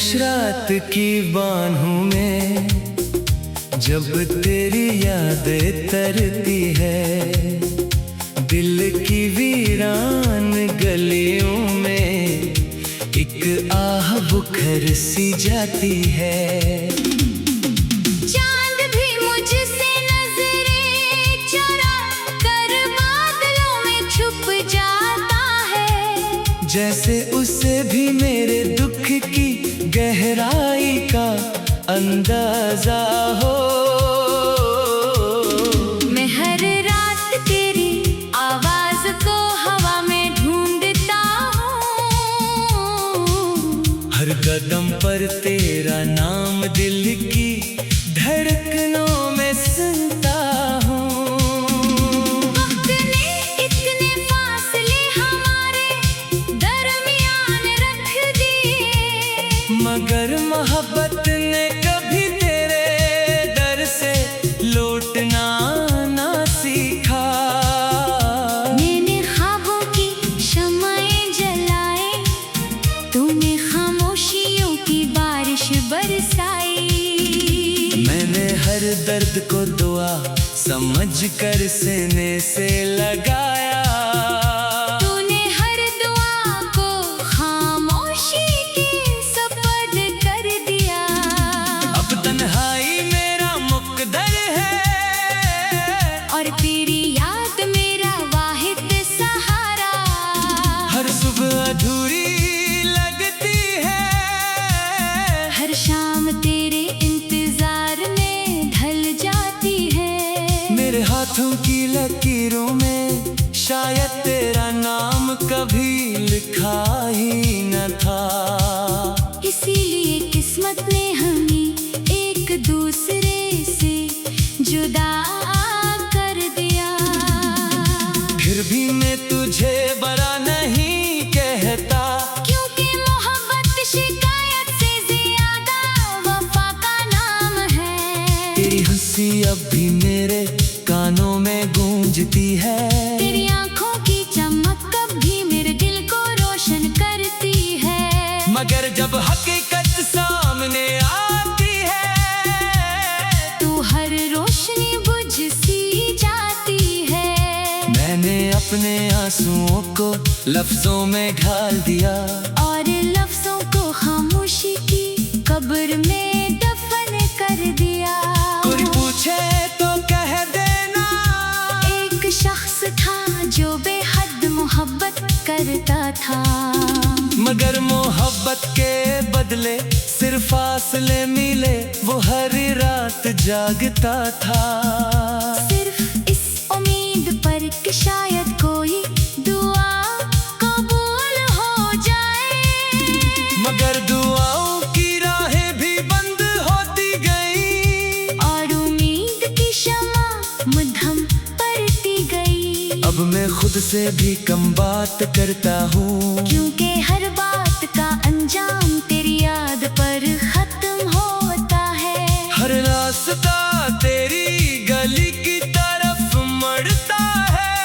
खामोश रात की बाहों में जब तेरी यादें तरती है, दिल की वीरान गलियों में एक आह बुखर सी जाती है। चांद भी मुझसे नजरें चुरा कर बादलों में छुप जाता है, जैसे उसे भी मेरे दुख की गहराई का अंदाजा हो। मैं हर रात तेरी आवाज को हवा में ढूंढता हूँ, हर कदम पर तेरा नाम दिल की धड़कनों में सुनता हूँ। वक्त ने इतने फासले हमारे दरमियान रख दिए, मगर मोहब्बत ने कभी तेरे दर से लौटना ना सीखा। मैंने ख्वाबों की शम्में जलाए, तूने खामोशियों की बारिश बरसाई। मैंने हर दर्द को दुआ समझ कर सीने से लगाया, तूने हर दुआ को खामोशी के सपर्द कर दिया। अब तन्हाई मेरा मुकद्दर है और तेरी याद मेरा वाहिद सहारा। हर सुबह अधूरी लगती है, हर शाम तेरे इंतजार में ढल जाती है। मेरे हाथों की लकीरों में शायद तेरा नाम कभी लिखा ही न था। इसीलिए किस्मत ने हमें एक दूसरे से जुदा कर दिया। फिर भी मैं तुझे बरा नहीं कहता, क्योंकि मोहब्बत शिकायत से ज्यादा वफा का नाम है। तेरी हंसी अब भी मेरे कानों में गूंजती है, तेरी आंखों की चमक कब भी मेरे दिल को रोशन करती है। मगर जब हकीकत सामने आती है तू हर रोशनी बुझ सी जाती है। मैंने अपने आंसुओं को लफ्जों में ढाल दिया, और लफ्जों को खामोशी की कब्र में दफन कर दिया। कोई पूछे तो कह देना, एक शख्स था जो बेहद मोहब्बत करता था, मगर मोहब्बत के बदले सिर्फ फासले मिले। वो हर रात जागता था, सिर्फ इस उम्मीद पर कि शायद कोई दुआ कबूल हो जाए। मगर दुआओं की राहें भी बंद होती गई, और उम्मीद की शमा मद्धम पड़ती गई। अब मैं खुद से भी कम बात करता हूँ, क्योंकि हर बात का अंजाम तेरी याद पर खत्म होता है। हर रास्ता तेरी गली की तरफ मड़ता है,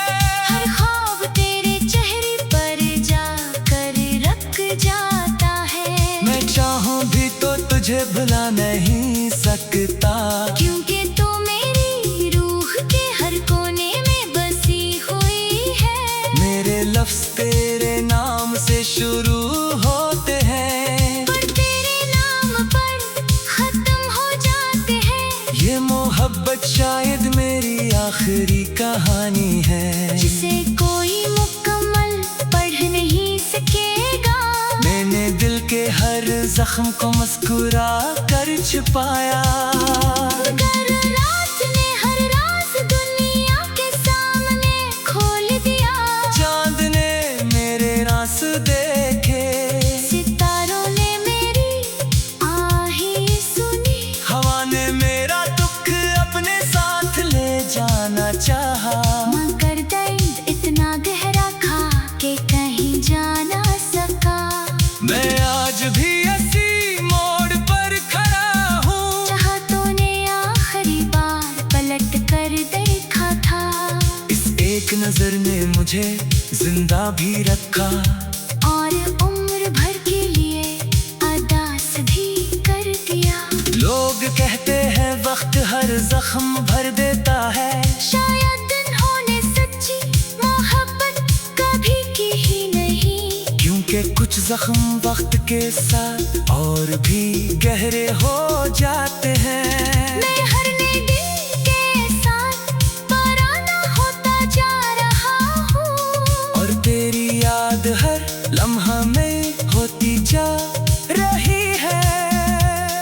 हर ख्वाब तेरे चेहरे पर जाकर रख जाता है। मैं चाहूँ भी तो तुझे भुला नहीं सकता, क्योंकि तू मेरी रूह के हर कोने में बसी हुई है। मेरे लफ्ज तेरे नाम से शुरू होते हैं, पर तेरे नाम पर खत्म हो जाते हैं। ये मोहब्बत शायद मेरी आखिरी कहानी है, जिसे कोई मुकम्मल पढ़ नहीं सकेगा। मैंने दिल के हर जख्म को मुस्कुरा कर छुपाया, मगर रात ने हर राज दुनिया के सामने खोल दिया। चांद ने मेरे रास देखे, सितारों ने मेरी आहें सुनी। हवा ने मेरा दुख अपने साथ ले जाना चाहा, मगर दर्द इतना गहरा था कि कहीं जा ना सका। मैं आज भी इसी मोड़ पर खड़ा हूँ, चाहतों ने आखिरी ये कुछ जख्म वक्त के साथ और भी गहरे हो जाते हैं। मैं हर नए दिन के साथ पुराना होता जा रहा हूँ और तेरी याद हर लम्हा में होती जा रही है।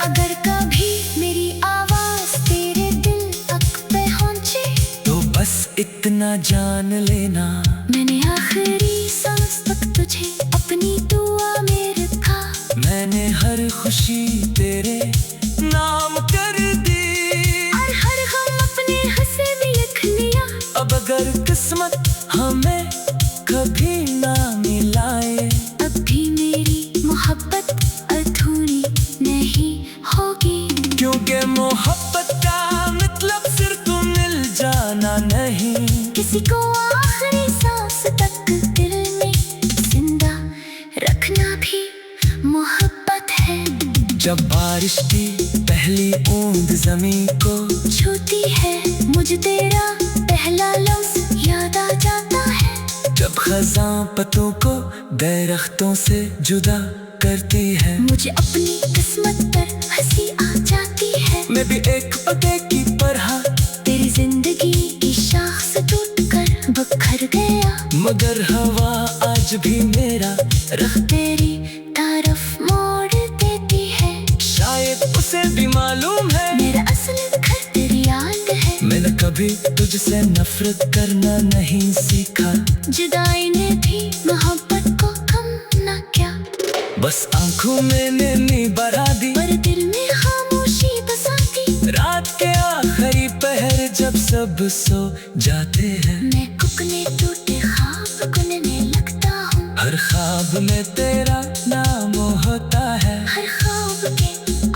अगर कभी मेरी आवाज तेरे दिल तक पहुँचे तो बस इतना जान लेना, मैंने आखिरी सांस तक तुझे अपनी दुआ में रखा। मैंने हर खुशी तेरे नाम कर दी और हर गम अपने हंसे भी लिख लिया। अब अगर किस्मत हमें कभी ना मिलाए, अब भी मेरी मोहब्बत अधूरी नहीं होगी, क्योंकि मोहब्बत का मतलब सिर्फ तुम मिल जाना नहीं, किसी को आखिरी सांस तक दिल में जिंदा रखना भी मोहब्बत है। जब बारिश की पहली बूंद जमीन को छूती है मुझे तेरा पहला लफ्ज याद आ जाता है। जब खज़ां पत्तों को दरख्तों से जुदा करती है, मुझे अपनी किस्मत पर हंसी आ जाती है। मैं भी एक पत्ते की तरह तेरी जिंदगी की शाख से टूटकर बिखर गया, मगर हवा आज भी मेरा रख तेरी तरफ मोड़ देती है। शायद उसे भी मालूम है मेरा असल घर तेरी याद है। मैंने कभी तुझसे नफरत करना नहीं सीखा, जुदाई ने भी मोहब्बत को कम न किया, बस आंखों में नमी बढ़ा दी, पर दिल में खामोशी बसा दी। रात के आखिरी पहर जब सब सो जाते हैं, मैं कुकने टूटे ख्वाब गुनने लगता हूँ। हर ख्वाब में तेरा नाम होता है, हर ख्वाब के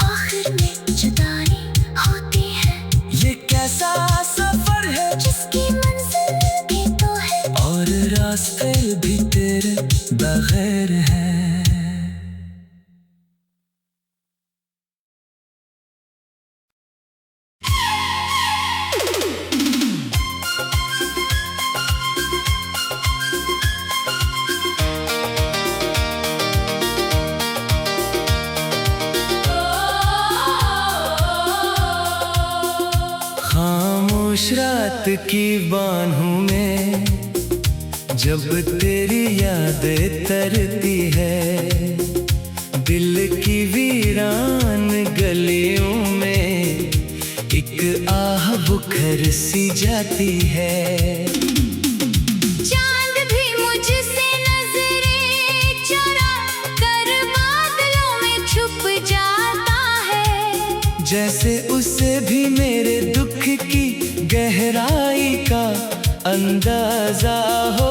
आखिर में जुदाई होती है। ये कैसा सफर है जिसकी मंजिल भी तो है और रास्ते भी तेरे बगैर हैं। खामोश रात की बाहों में जब तेरी याद तरती है, दिल की वीरान गलियों में एक आह बुखर सी जाती है। चांद भी मुझसे नजरें चुरा कर बादलों में छुप जाता है, जैसे उसे भी मेरे दुख की गहराई का अंदाजा हो।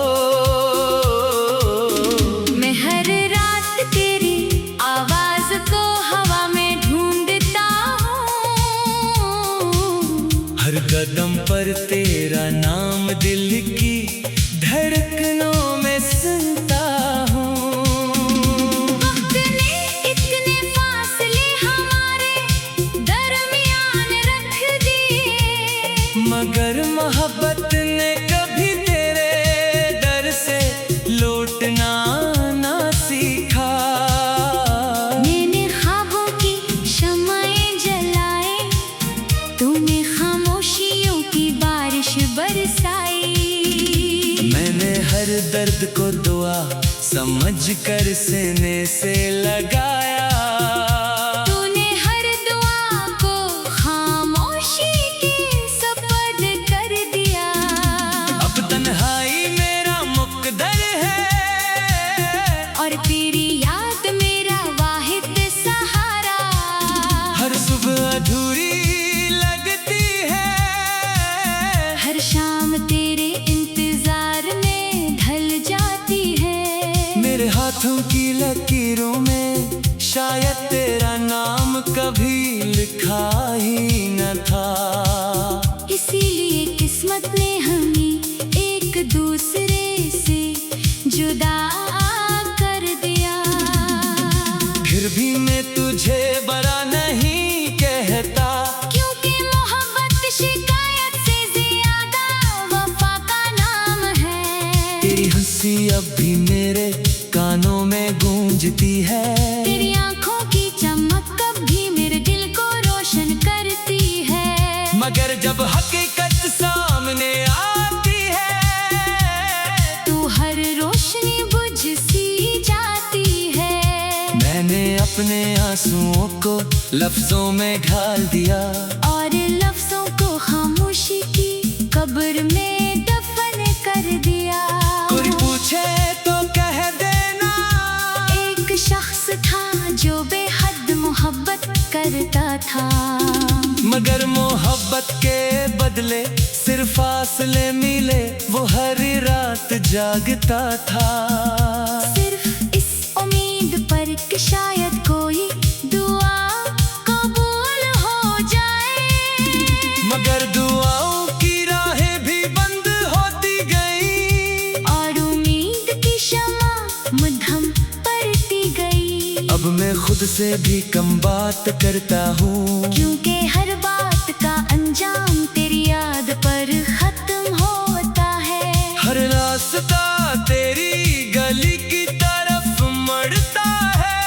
मैं हर रात तेरी आवाज को हवा में ढूंढता हूँ, हर कदम पर तेरा नाम दिल की धड़कनों में सुनता हूँ। वक्त ने इतने फासले हमारे दरमियान रख दिए, मगर मोहब्बत ने कभी तेरे दर से लौटना ना सीखा। मैंने ख्वाबों की शम्में जलाए, तूने खामोशियों की बारिश बरसाई। मैंने हर दर्द को दुआ समझ कर सीने से लगाया, तूने हर दुआ को खामोशी के सपद कर दिया। अब तन्हाई मेरा मुकद्दर है और तेरी याद मेरा वाहिद सहारा। हर सुबह अधूरी लगती है, हर शाम तेरे इंतजार में ढल जाती है। मेरे हाथों की लकीरों में शायद तेरा नाम कभी लिखा ही न था, इसीलिए किस्मत ने हमें एक दूसरे से जुदा कर दिया। फिर भी मैं तुझे बरा नहीं कहता, क्योंकि मोहब्बत शिकायत से ज्यादा वफा का नाम है। तेरी हंसी अब भी मेरे कानों में गूंजती है। तेरी आंखों की चमक कभी मेरे दिल को रोशन करती है। मगर जब हकीकत सामने आती है तू हर रोशनी बुझ सी जाती है। मैंने अपने आंसुओं को लफ्जों में ढाल दिया और लफ्जों को खामोशी की कब्र में दफन कर दिया। कोई पूछे तो कह देना एक शख्स था जो बेहद मोहब्बत करता था। मगर मोहब्बत के बदले सिर्फ फासले मिले, वो हर रात जागता था। सिर्फ इस उम्मीद पर कि शायद कोई दुआ कबूल हो जाए। मगर दुआओं की राहें भी बंद होती गई और उम्मीद की शमा मद्धम पड़ती गई। अब मैं खुद से भी कम बात करता हूँ, क्योंकि हर बात का अंजाम तेरी याद पर खत्म होता है। हर रास्ता तेरी गली की तरफ मड़ता है।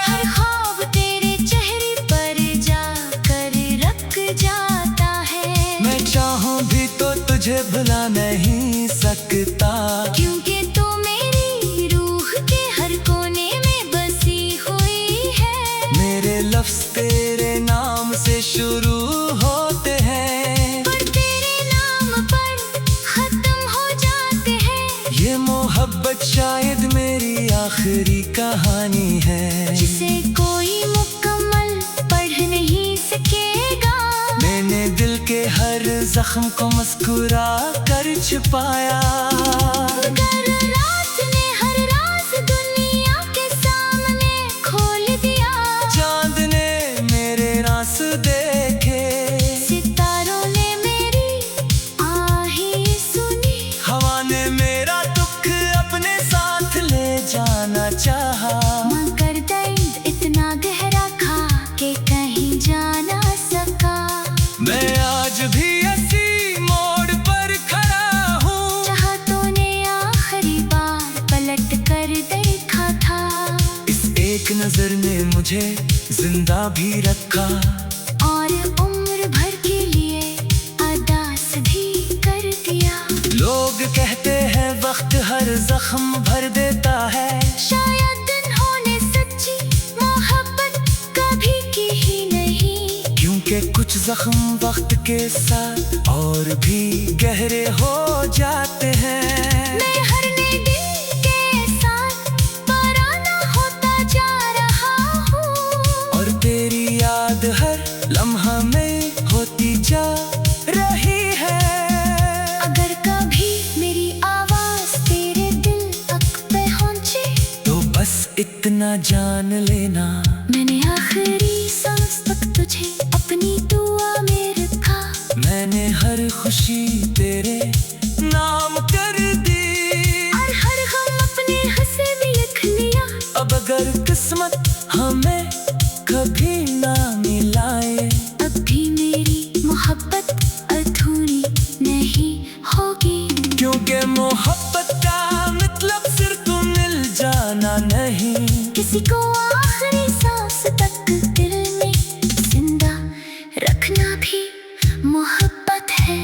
हर ख्वाब तेरे चेहरे पर जाकर रख जाता है। मैं चाहूँ भी तो तुझे भुला नहीं सकता, क्योंकि तू मेरी रूह के हर कोने में बसी हुई है। मेरे लफ्ज तेरे नाम से शुरू होते हैं, पर तेरे नाम पर खत्म हो जाते हैं। ये मोहब्बत शायद मेरी आखिरी कहानी है, जिसे कोई मुकम्मल पढ़ नहीं सकेगा। मैंने दिल के हर जख्म को मुस्कुरा कर छुपाया। मगर रात ने हर राज दुनिया के सामने खोल दिया। चांद ने मेरे आंसू देखे, सितारों ने मेरी आहें सुनी। हवा ने मेरा दुख अपने साथ ले जाना चाहा। मगर दर्द इतना गहरा था कि कहीं जा ना सका। मैं आज भी इसी मोड़ पर खड़ा हूँ, चाहतों ने आखिरी बार पलट कर देखा था। इस एक नजर ने मुझे जिंदा भी रखा और उम्र भर के लिए अदास भी कर दिया। लोग कहते हैं वक्त हर जख्म भर देता है, शायद उन्होंने सच्ची मोहब्बत कभी की ही नहीं। क्योंकि कुछ जख्म वक्त के साथ और भी गहरे हो जाते हैं। मैं हर नए दिन के साथ पुराना होता जा रहा हूँ। और तेरी याद हर लम्हा में होती जा रही है। अगर कभी मेरी आवाज तेरे दिल तक पहुँचे तो बस इतना जान लेना, मैंने आखिरी सांस तक तुझे अपनी दुआ में रखा। मैंने हर खुशी तेरे नाम कर दी और हर गम अपने हंसे में लिख लिया। अब अगर किस्मत हमें कभी ना मिलाए, अब भी मेरी मोहब्बत अधूरी नहीं होगी। क्योंकि मोहब्बत का मतलब सिर्फ मिल जाना नहीं, किसी को आखिरी सांस तक दिल में जिंदा रखना भी मोहब्बत है।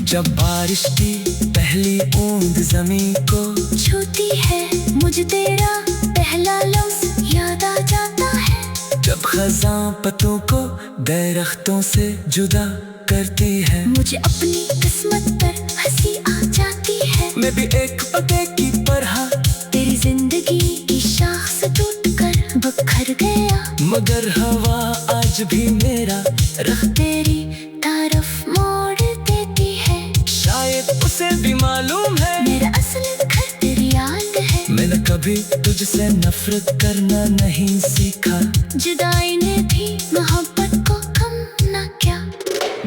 जब बारिश की पहली बूंद जमीन को छूती है मुझे तेरा पहला लफ्ज याद आ जाता है। जब खज़ां पत्तों को दरख्तों से जुदा करती है, मुझे अपनी किस्मत पर हंसी आ जाती है। मैं भी एक पत्ते की तरह तेरी जिंदगी की शाख से टूट कर बिखर गया। मगर हवा आज भी मेरा रख तेरी तरफ मोड़ देती है। शायद उसे भी मालूम है मेरा असल घर तेरी याद है। मैंने कभी तुझसे नफरत करना नहीं सीखा, जुदाई ने भी मोहब्बत को कम न किया।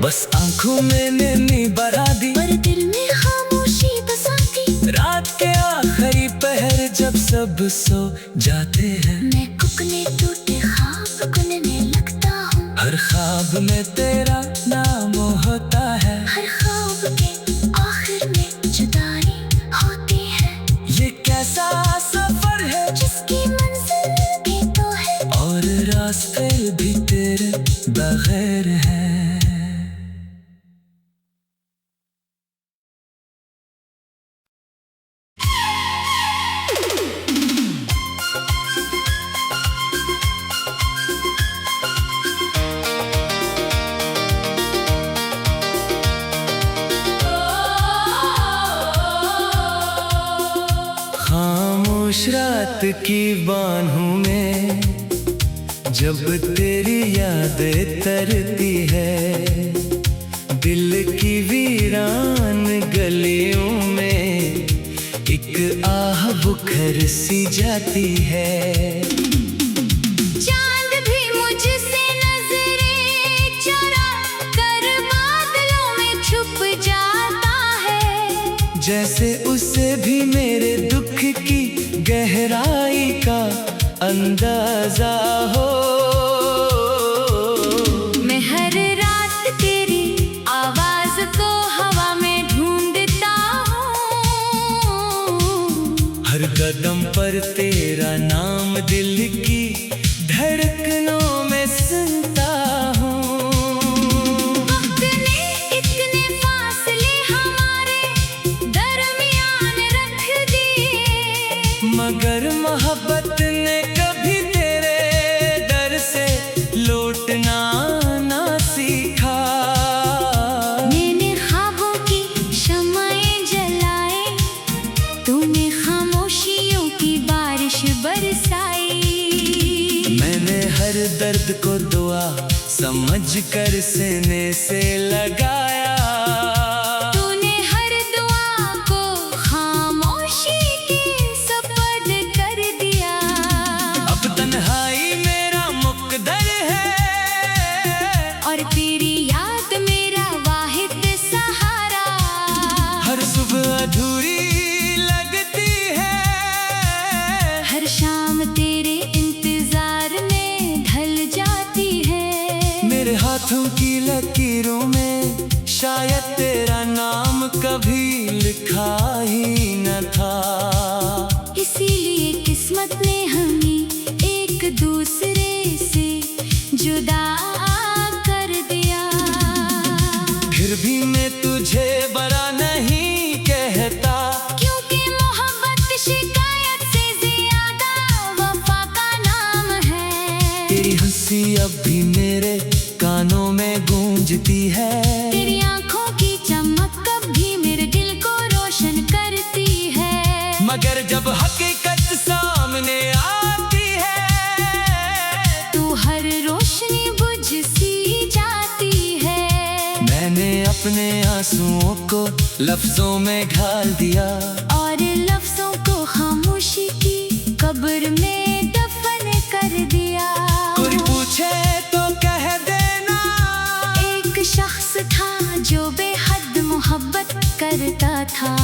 बस आंखों में नमी बढ़ा दी, पर दिल में खामोशी बसाती। रात के आखिरी पहर जब सब सो जाते हैं, मैं कुकने टूटे ख्वाब गुनने लगता हूँ। हर ख्वाब में तेरा नाम होता है। हर ख्वाब के आखिर में जुदाई होती है। ये कैसा सफर है जिसकी मंजिल एहसास फिर भी तेरे बगैर है। खामोश रात की बाहों में जब तेरी यादें तरती है, दिल की वीरान गलियों में एक आह बुखर सी जाती है। चांद भी मुझसे नजरें चुरा कर बादलों में छुप जाता है, जैसे उसे भी मेरे दुख की गहराई का अंदाजा हो। मैं हर रात तेरी आवाज को हवा में ढूंढता हूँ, हर कदम पर तेरा नाम दिल की धड़कनों में सुनता हूँ। वक्त ने इतने फासले हमारे दरमियान रख दिए, मगर मोहब्बत ने कभी तेरे दर से लौटना ना सीखा। मैंने ख्वाबों की शम्में जलाए, तूने खामोशियों की बारिश बरसाई। मैंने हर दर्द को दुआ समझ कर सीने से लगाया, तूने हर दुआ को खामोशी के सुपुर्द कर दिया। अब तन्हाई मेरा मुक़द्दर है और तेरी याद मेरा वाहिद सहारा। हर सुबह अधूरी लगती है, हर शाम तेरे इंतजार में ढल जाती है। मेरे हाथों की लकीरों में शायद तेरा नाम कभी लिखा ही न था। इसीलिए किस्मत ने हमें एक दूसरे से जुदा कर दिया। फिर भी मैं तुझे बरा नहीं कहता, क्योंकि मोहब्बत शिकायत से ज्यादा वफा का नाम है। तेरी हंसी अब भी मेरे कानों में गूंजती है, तेरी आंखों की चमक कभी मेरे दिल को रोशन करती है। मगर जब हकीकत सामने आती है तू हर रोशनी बुझ सी जाती है। मैंने अपने आंसुओं को लफ्जों में ढाल दिया, और लफ्जों को खामोशी की कब्र में दफन कर दिया। कोई पूछे तो कह देना, एक शख्स था जो बेहद मोहब्बत करता था,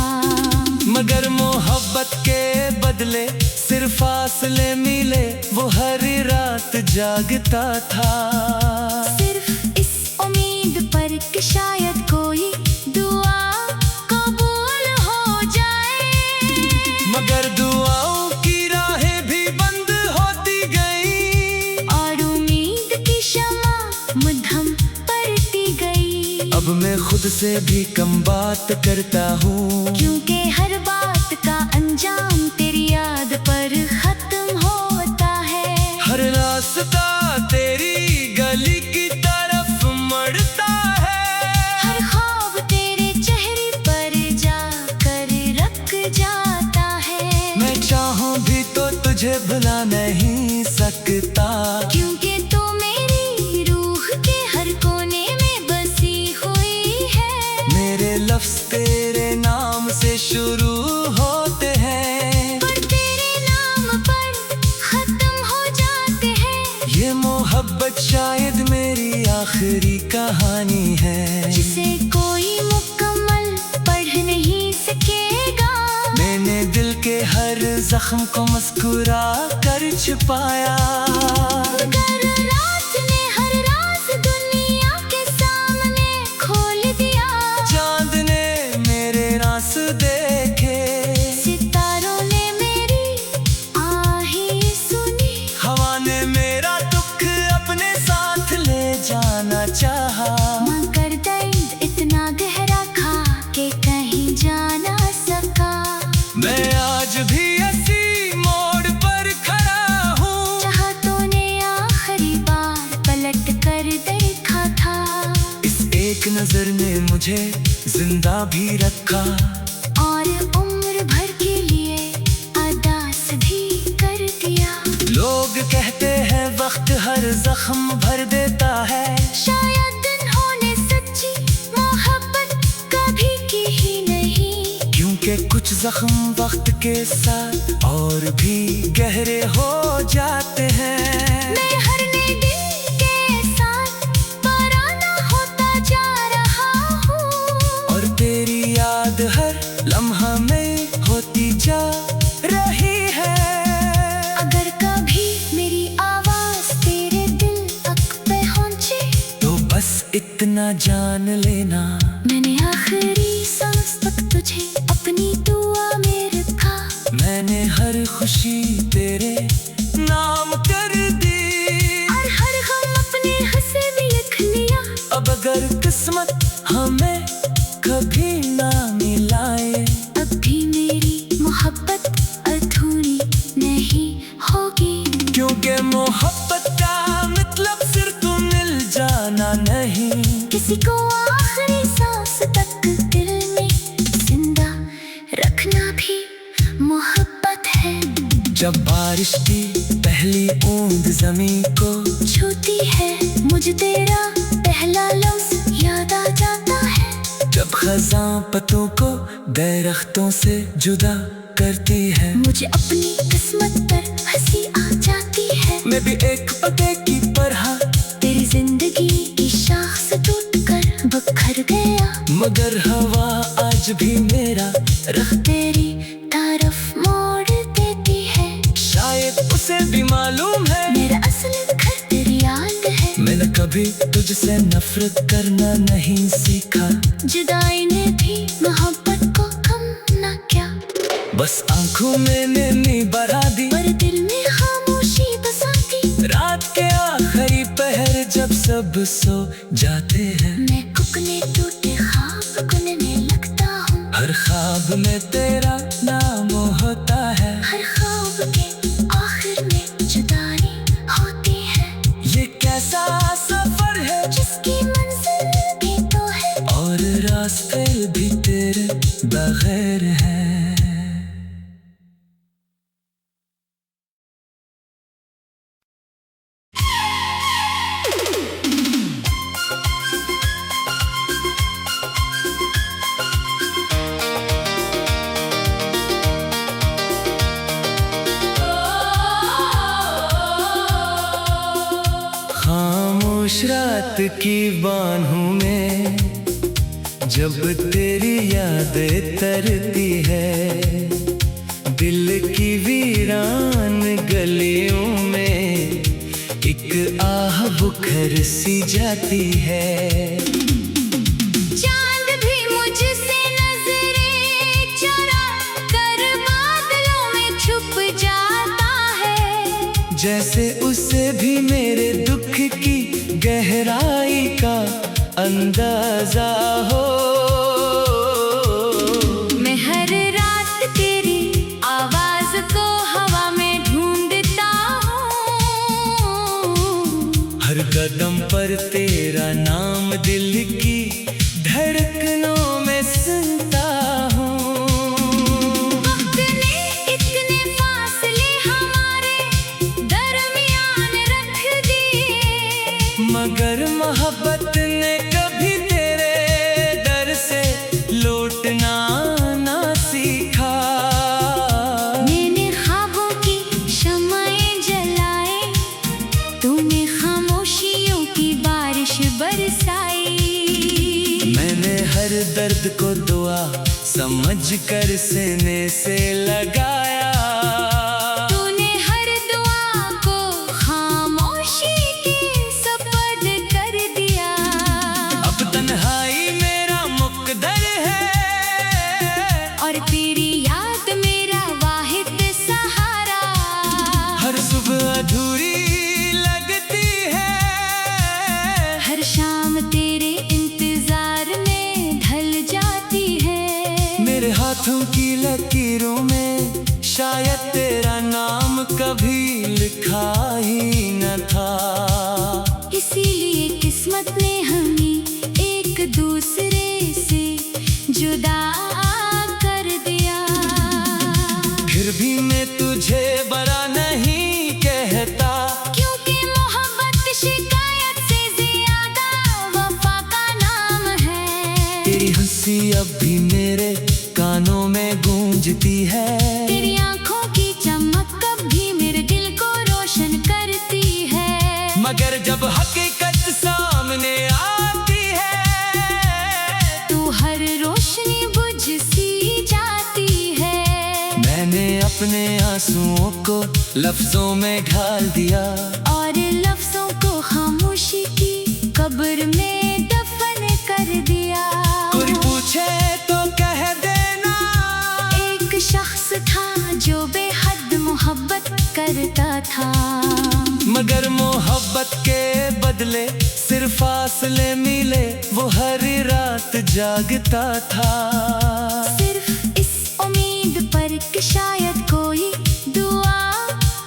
मगर मोहब्बत के बदले सिर्फ फासले मिले। वो हर रात जागता था, सिर्फ इस उम्मीद पर कि शायद कोई दुआ कबूल हो जाए। मगर दुआओं की राहें भी बंद होती गई, और उम्मीद की शमा मद्धम पड़ती गई। अब मैं खुद से भी कम बात करता हूँ, क्योंकि हर बात का अंजाम तेरी याद पर खत्म होता है। हर रास्ता तेरी गली की तरफ मड़ता है, हर ख्वाब तेरे चेहरे पर जाकर रख जाता है। मैं चाहूँ भी तो तुझे भुला नहीं सकता, क्योंकि तू मेरी रूह के हर कोने में बसी हुई है। मेरे लफ्ज तेरे नाम से शुरू होते हैं, पर तेरे नाम पर खत्म हो जाते हैं। ये मोहब्बत शायद मेरी आखिरी कहानी है, जिसे कोई मुकम्मल पढ़ नहीं सकेगा। मैंने दिल के हर जख्म को मुस्कुरा कर छुपाया, मगर रात ने हर राज दुनिया के सामने खोल दिया। चांद ने मेरे रास देखे, सितारों ने मेरी आहें सुनी, हवा ने मेरा दुख भी रखा और उम्र भर के लिए अदास भी कर दिया। लोग कहते हैं वक्त हर जख्म भर देता है, शायद उन्होंने सच्ची मोहब्बत कभी की ही नहीं, क्योंकि कुछ जख्म वक्त के साथ और भी गहरे हो जाते हैं। मैं हर नए दिन के साथ पुराना होता जा रहा हूँ, और तेरी याद हर लम्हा में होती जा रही है। अगर कभी मेरी आवाज तेरे दिल तक पहुँचे, तो बस इतना जान लेना, मैंने आखिरी सांस तक तुझे अपनी दुआ में रखा। मैंने हर खुशी तेरे नाम कर दी, और हर गम अपने हंसे भी लिख लिया। अब अगर किस्मत हमें कभी ना मिलाए, अब भी मेरी मोहब्बत अधूरी नहीं होगी, क्योंकि मोहब्बत का मतलब सिर्फ तुम मिल जाना नहीं, किसी को आखिरी सांस तक दिल में जिंदा रखना भी मोहब्बत है। जब बारिश की पहली बूंद जमीन को छूती है, मुझे तेरा पहला लफ्ज याद आ जाता है। जब खज़ां पत्तों को दरख्तों से जुदा करती है, मुझे अपनी किस्मत पर हंसी आ जाती है। मैं भी एक पत्ते की तरह तेरी जिंदगी की शाख से टूटकर बिखर गया, मगर हवा आज भी मेरा रख तेरी तरफ मोड़ देती है। शायद उसे भी मालूम है मेरा असल घर तेरी याद है। मैंने कभी तुझसे नफरत करना नहीं सीखा, जुदाई ने भी मोहब्बत को कम न किया, बस आंखों में नमी बढ़ा दी, पर दिल में खामोशी बसा दी। रात के आखिरी पहर जब सब सो जाते हैं, मैं कुकने टूटे ख्वाब गुनने लगता हूँ। हर ख्वाब में तेरा नाम होता है, हर ख्वाब के आखिर में जुदाई होती है। ये कैसा सफर है जिसकी मंजिल भी तो है, और रास्ते भी तेरे बगैर हैं। खामोश रात की बाहों में जब तेरी याद तरती है, दिल की वीरान गलियों में एक आह बुखर सी जाती है। चांद भी मुझसे नजरें चुरा कर बादलों में छुप जाता है, जैसे उसे भी मेरे दुख की गहराई का अंदाजा हो। मैं हर रात तेरी आवाज को हवा में ढूंढता हूँ, हर कदम पर तेरा नाम दिल की धड़कनों में सुनता हूँ। वक्त ने इतने फासले हमारे दरमियान रख दिए, मगर मोहब्बत ने कभी तेरे दर से लौटना ना सीखा। मैंने ख्वाबों की शम्में जलाए, तूने खामोशियों की बारिश बरसाई। मैंने हर दर्द को दुआ समझ कर सीने से लगाया, तूने हर दुआ को खामोशी के सपद कर दिया। अब तन्हाई मेरा मुकद्दर है, और तेरी याद मेरा वाहिद सहारा। हर सुबह अधूरी लगती है, हर शाम तेरे इंतजार में ढल जाती है। मेरे हाथों की लकीरों में शायद तेरा नाम कभी लिखा ही न था, इसीलिए किस्मत ने हमें एक दूसरे से जुदा मिलती है। तेरी आंखों की चमक कभी मेरे दिल को रोशन करती है। मगर जब हकीकत सामने आती है तू हर रोशनी बुझ सी जाती है। मैंने अपने आंसुओं को लफ्जों में ढाल दिया और लफ्जों को खामोशी की कब्र में दफन कर दिया। कोई पूछे तो कह देना एक शख्स था जो बेहद मोहब्बत करता था। मगर मोहब्बत के बदले सिर्फ फासले मिले, वो हर रात जागता था। सिर्फ इस उम्मीद पर कि शायद कोई दुआ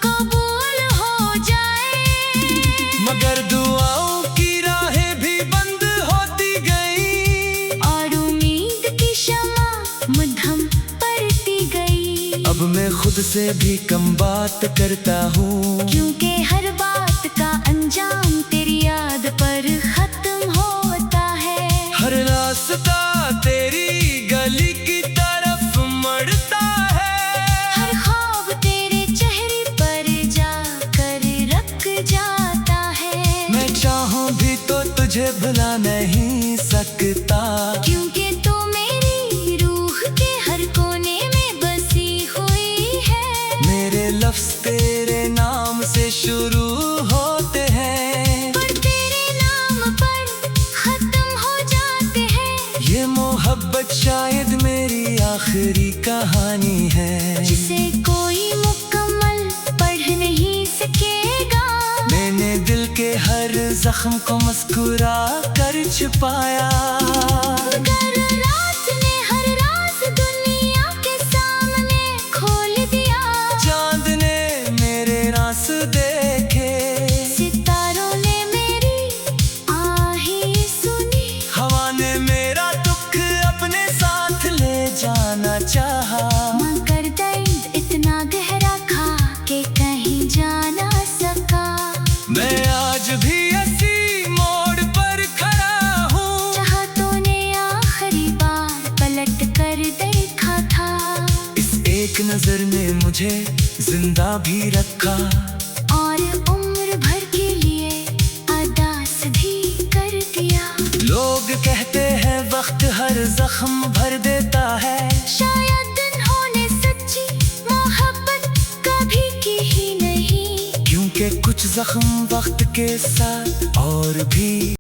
कबूल हो जाए। मगर दुआओं की राहें भी बंद होती गई और उम्मीद की शमा मद्धम पड़ती गई। अब मैं खुद से भी कम बात करता हूँ, क्योंकि हर बात का अंजाम तेरी याद पर खत्म होता है। हर रास्ता तेरी गली की तरफ मड़ता है। हर ख्वाब तेरे चेहरे पर जाकर रख जाता है। मैं चाहूँ भी तो तुझे भुला नहीं सकता, क्योंकि तू मेरी रूह के हर कोने में बसी हुई है। मेरे लफ्ज तेरे नाम से शुरू होते हैं, पर तेरे नाम पर खत्म हो जाते हैं। ये मोहब्बत शायद मेरी आखिरी कहानी है, जिसे कोई मुकम्मल पढ़ नहीं सकेगा। मैंने दिल के हर जख्म को मुस्कुरा कर छुपाया। मगर रात ने हर राज दुनिया के सामने खोल दिया। चांद ने मेरे आंसू देखे, सितारों ने मेरी आहें सुनी। हवा ने मेरा दुख अपने साथ ले जाना चाहा। मगर दर्द इतना गहरा था कि कहीं जा ना सका। मैं आज भी इसी मोड़ पर खड़ा हूँ, चाहतों ने आखिरी बार पलट कर देखा था। इस एक नजर ने मुझे जिंदा भी रखा और उम्र भर के लिए अदास भी कर दिया। लोग कहते हैं वक्त हर जख्म भर देता है, शायद उन्होंने सच्ची मोहब्बत कभी की ही नहीं। क्योंकि कुछ जख्म वक्त के साथ और भी